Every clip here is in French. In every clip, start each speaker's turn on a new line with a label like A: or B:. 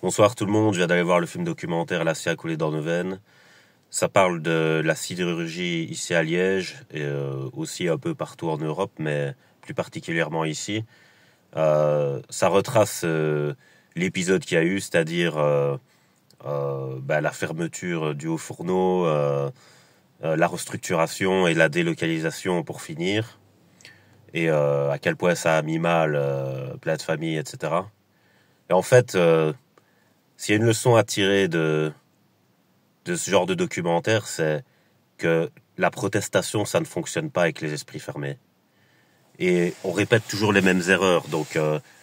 A: Bonsoir tout le monde, je viens d'aller voir le film documentaire La scie a coulé dans nos veines. Ça parle de la sidérurgie ici à Liège et aussi un peu partout en Europe, mais plus particulièrement ici. Ça retrace l'épisode qu'il y a eu, c'est-à-dire la fermeture du haut fourneau, la restructuration et la délocalisation pour finir, et à quel point ça a mis mal plein de familles, etc. Et en fait, s'il y a une leçon à tirer de ce genre de documentaire, c'est que la protestation, ça ne fonctionne pas avec les esprits fermés. Et on répète toujours les mêmes erreurs. Donc,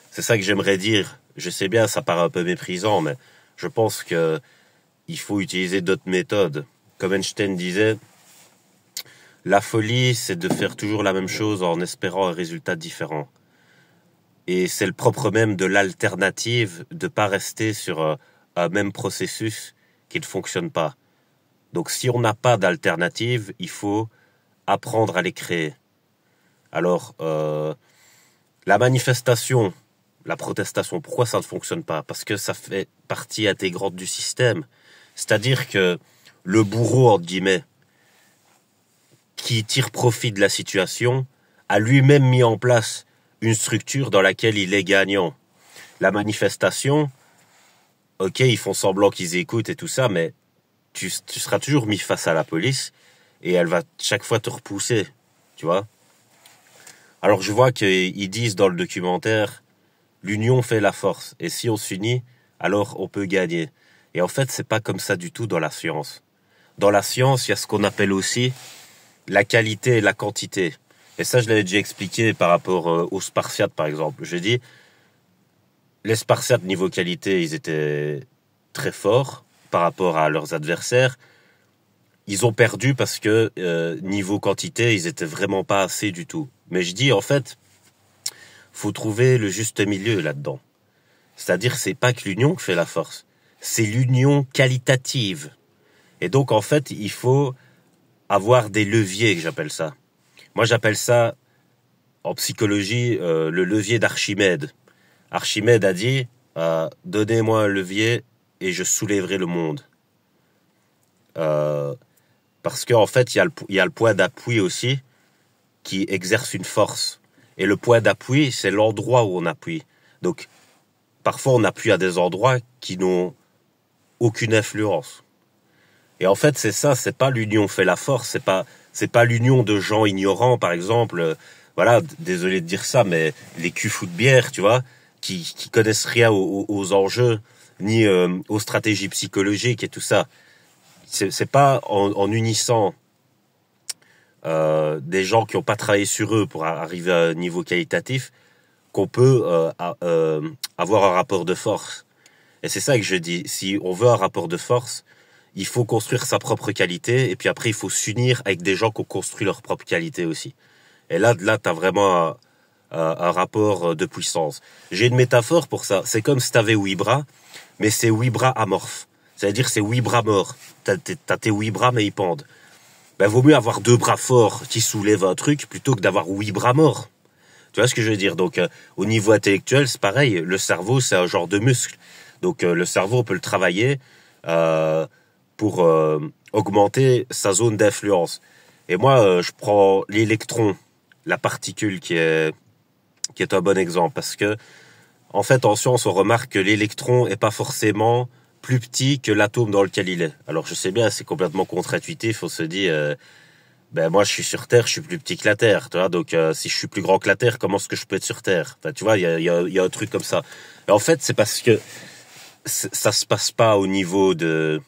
A: c'est ça que j'aimerais dire. Je sais bien, ça paraît un peu méprisant, mais je pense que il faut utiliser d'autres méthodes. Comme Einstein disait, la folie, c'est de faire toujours la même chose en espérant un résultat différent. Et c'est le propre même de l'alternative, de pas rester sur un même processus qui ne fonctionne pas. Donc si on n'a pas d'alternative, il faut apprendre à les créer. Alors, la manifestation, la protestation, pourquoi ça ne fonctionne pas? Parce que ça fait partie intégrante du système. C'est-à-dire que le bourreau, entre guillemets, qui tire profit de la situation, a lui-même mis en place une structure dans laquelle il est gagnant. La manifestation, ok, ils font semblant qu'ils écoutent et tout ça, mais tu seras toujours mis face à la police et elle va chaque fois te repousser, tu vois. Alors je vois qu'ils disent dans le documentaire, l'union fait la force, et si on s'unit, alors on peut gagner. Et en fait, c'est pas comme ça du tout dans la science. Dans la science, il y a ce qu'on appelle aussi la qualité et la quantité. Et ça, je l'avais déjà expliqué par rapport aux Spartiates, par exemple. Je dis, les Spartiates, niveau qualité, ils étaient très forts par rapport à leurs adversaires. Ils ont perdu parce que, niveau quantité, ils étaient vraiment pas assez du tout. Mais je dis, en fait, faut trouver le juste milieu là-dedans. C'est-à-dire, c'est pas que l'union qui fait la force. C'est l'union qualitative. Et donc, en fait, il faut avoir des leviers, que j'appelle ça. Moi, j'appelle ça, en psychologie, le levier d'Archimède. Archimède a dit, donnez-moi un levier et je soulèverai le monde. Parce qu'en fait, il y a le point d'appui aussi qui exerce une force. Et le point d'appui, c'est l'endroit où on appuie. Donc, parfois, on appuie à des endroits qui n'ont aucune influence. Et en fait, c'est ça, c'est pas l'union fait la force, c'est pas l'union de gens ignorants, par exemple, voilà, désolé de dire ça, mais les culs de bière, tu vois, qui connaissent rien aux enjeux, ni aux stratégies psychologiques et tout ça. C'est pas en unissant des gens qui n'ont pas travaillé sur eux pour arriver à un niveau qualitatif qu'on peut avoir un rapport de force. Et c'est ça que je dis, si on veut un rapport de force, il faut construire sa propre qualité, et puis après, il faut s'unir avec des gens qui ont construit leur propre qualité aussi. Et là t'as vraiment un rapport de puissance. J'ai une métaphore pour ça. C'est comme si t'avais 8 bras, mais c'est 8 bras amorphes. C'est-à-dire, c'est 8 bras morts. T'as tes 8 bras, mais ils pendent. Ben, vaut mieux avoir 2 bras forts qui soulèvent un truc, plutôt que d'avoir 8 bras morts. Tu vois ce que je veux dire? Donc, au niveau intellectuel, c'est pareil. Le cerveau, c'est un genre de muscle. Donc, le cerveau, on peut le travailler, pour augmenter sa zone d'influence. Et moi, je prends l'électron, la particule qui est un bon exemple, parce que en fait, en science, on remarque que l'électron est pas forcément plus petit que l'atome dans lequel il est. Alors, je sais bien, c'est complètement contre-intuitif. On se dit, ben moi, je suis sur Terre, je suis plus petit que la Terre, tu vois. Donc, si je suis plus grand que la Terre, comment est-ce que je peux être sur Terre? Enfin, tu vois, il y a un truc comme ça. Et en fait, c'est parce que ça se passe pas au niveau de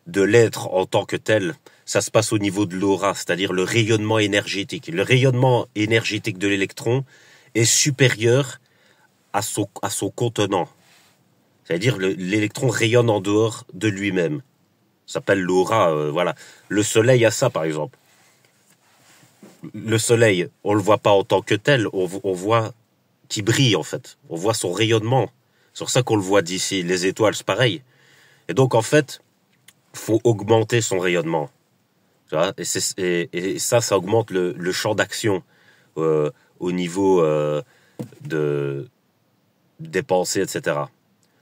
A: l'être en tant que tel, ça se passe au niveau de l'aura, c'est-à-dire le rayonnement énergétique. Le rayonnement énergétique de l'électron est supérieur à son contenant. C'est-à-dire l'électron rayonne en dehors de lui-même. Ça s'appelle l'aura, voilà. Le soleil a ça, par exemple. Le soleil, on le voit pas en tant que tel, on voit qu'il brille, en fait. On voit son rayonnement. C'est pour ça qu'on le voit d'ici. Les étoiles, c'est pareil. Et donc, en fait, faut augmenter son rayonnement. Tu vois, et ça augmente le champ d'action au niveau des pensées, etc.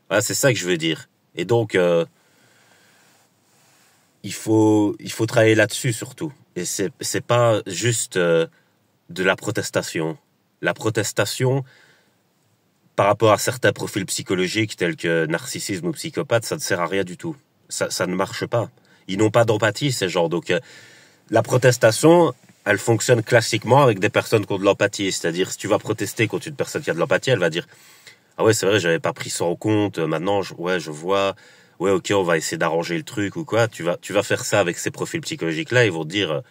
A: Voilà, c'est ça que je veux dire. Et donc, il faut travailler là-dessus surtout. Et c'est pas juste de la protestation. La protestation, par rapport à certains profils psychologiques tels que narcissisme ou psychopathe, ça ne sert à rien du tout. Ça ne marche pas. Ils n'ont pas d'empathie, ces gens. Donc, la protestation, elle fonctionne classiquement avec des personnes qui ont de l'empathie. C'est-à-dire, si tu vas protester contre une personne qui a de l'empathie, elle va dire ah ouais, c'est vrai, j'avais pas pris ça en compte. Maintenant, ouais, je vois. Ouais, ok, on va essayer d'arranger le truc ou quoi. Tu vas faire ça avec ces profils psychologiques-là. Ils vont te dire,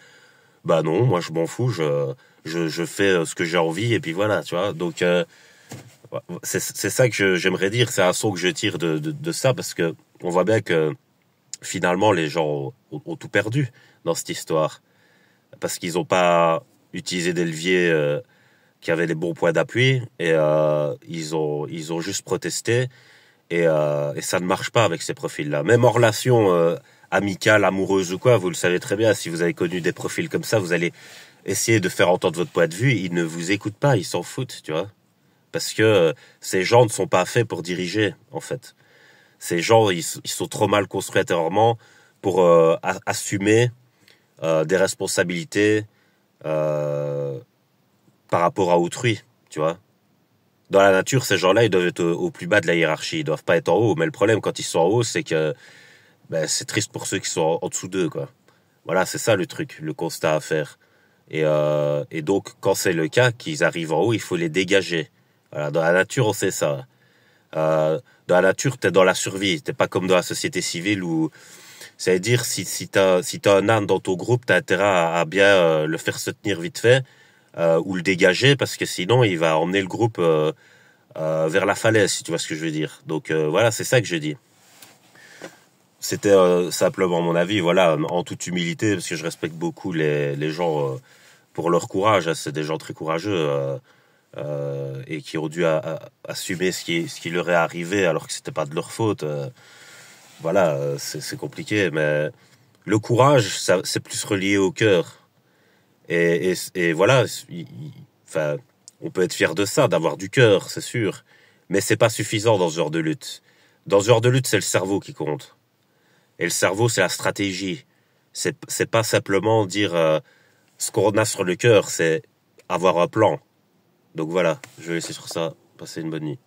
A: bah non, moi je m'en fous. Je fais ce que j'ai envie et puis voilà, tu vois. Donc c'est ça que j'aimerais dire. C'est un son que je tire de ça parce que on voit bien que finalement les gens ont tout perdu dans cette histoire parce qu'ils ont pas utilisé des leviers qui avaient les bons points d'appui et ils ont juste protesté et ça ne marche pas avec ces profils-là. Même en relation amicale, amoureuse ou quoi, vous le savez très bien, si vous avez connu des profils comme ça, vous allez essayer de faire entendre votre point de vue, ils ne vous écoutent pas, ils s'en foutent, tu vois. Parce que ces gens ne sont pas faits pour diriger, en fait. Ces gens, ils sont trop mal construits intérieurement pour assumer des responsabilités euh, par rapport à autrui, tu vois. Dans la nature, ces gens-là, ils doivent être au plus bas de la hiérarchie. Ils doivent pas être en haut. Mais le problème, quand ils sont en haut, c'est que ben, c'est triste pour ceux qui sont en dessous d'eux, quoi. Voilà, c'est ça le truc, le constat à faire. Et donc, quand c'est le cas, qu'ils arrivent en haut, il faut les dégager. Voilà, dans la nature, on sait ça. Dans la nature, t'es dans la survie. T'es pas comme dans la société civile où, ça veut dire, si t'as un âne dans ton groupe, t'as intérêt à bien le faire se tenir vite fait, ou le dégager, parce que sinon, il va emmener le groupe vers la falaise, si tu vois ce que je veux dire. Donc voilà, c'est ça que je dis. C'était simplement mon avis, voilà, en toute humilité, parce que je respecte beaucoup les gens pour leur courage. Hein, c'est des gens très courageux et qui ont dû assumer ce qui leur est arrivé alors que c'était pas de leur faute. Voilà, c'est compliqué, mais le courage, ça, c'est plus relié au cœur. Et voilà, enfin, on peut être fier de ça, d'avoir du cœur, c'est sûr, mais c'est pas suffisant dans ce genre de lutte. Dans ce genre de lutte, c'est le cerveau qui compte. Et le cerveau, c'est la stratégie. C'est pas simplement dire ce qu'on a sur le cœur, c'est avoir un plan. Donc voilà, je vais laisser sur ça. Passez une bonne nuit.